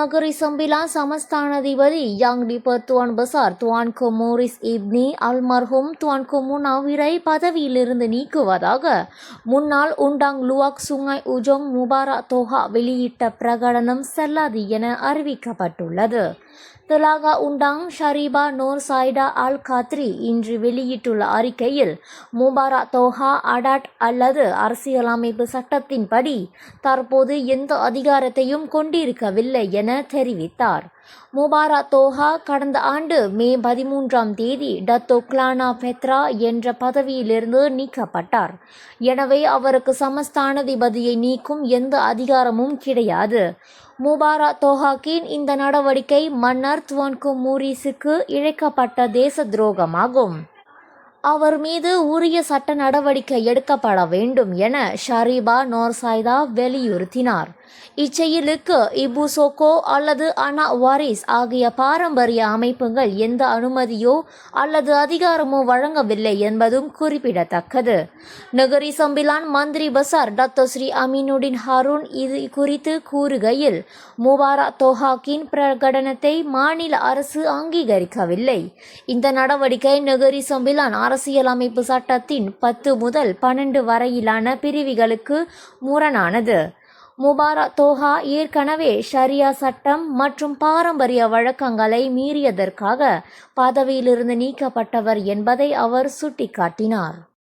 Negeri Sembilan Samastanathipati Yang di-Pertuan Besar Tuanku Morris Ibni Almarhum Tuanku Munawirai பதவியிலிருந்து நீக்குவதாக முன்னாள் உண்டாங் luwak Sungai உஜோங் Mubarak Doha வெளியிட்ட பிரகடனம் செல்லாது என அறிவிக்கப்பட்டுள்ளது. தெலாகா உண்டாங் ஷரீபா நோர் சாய்டா அல் காத்ரி இன்று வெளியிட்டுள்ள அறிக்கையில் முபாரக் தோஹா அடாட் அல்லது அரசியலமைப்பு சட்டத்தின்படி தற்போது எந்த அதிகாரத்தையும் கொண்டிருக்கவில்லை என தெரிவித்தார். முபாரக் தோஹா கடந்த ஆண்டு மே 13 டத்தோ கிளானா பெத்ரா என்ற பதவியிலிருந்து நீக்கப்பட்டார். எனவே அவருக்கு சமஸ்தானாதிபதியை நீக்கும் எந்த அதிகாரமும் கிடையாது. முபாரக் தோஹாக்கின் இந்த நடவடிக்கை மன்னர் துவான்கு மூரிஸுக்கு இழைக்கப்பட்ட தேச துரோகமாகும். அவர் மீது உரிய சட்ட நடவடிக்கை எடுக்கப்பட வேண்டும் என ஷரீபா நோர்சாய்தா வலியுறுத்தினார். இச்செயலுக்கு இபு சோகோ அல்லது அனா வாரிஸ் ஆகிய பாரம்பரிய அமைப்புகள் எந்த அனுமதியோ அல்லது அதிகாரமோ வழங்கவில்லை என்பதும் குறிப்பிடத்தக்கது. நெகிரி சம்பிலான் மந்திரி பசார் டத்தோ ஸ்ரீ அமீனுடின் ஹாரூன் இது குறித்து கூறுகையில், முபாரக் தோஹாக்கின் பிரகடனத்தை மாநில அரசு அங்கீகரிக்கவில்லை. இந்த நடவடிக்கை நெகிரி சம்பிலான் அரசியலமைப்பு சட்டத்தின் 10 முதல் 12 வரையிலான பிரிவுகளுக்கு முரணானது. முபாரக் தோஹா ஏற்கனவே ஷரியா சட்டம் மற்றும் பாரம்பரிய வழக்கங்களை மீறியதற்காக பதவியிலிருந்து நீக்கப்பட்டவர் என்பதை அவர் சுட்டிக்காட்டினார்.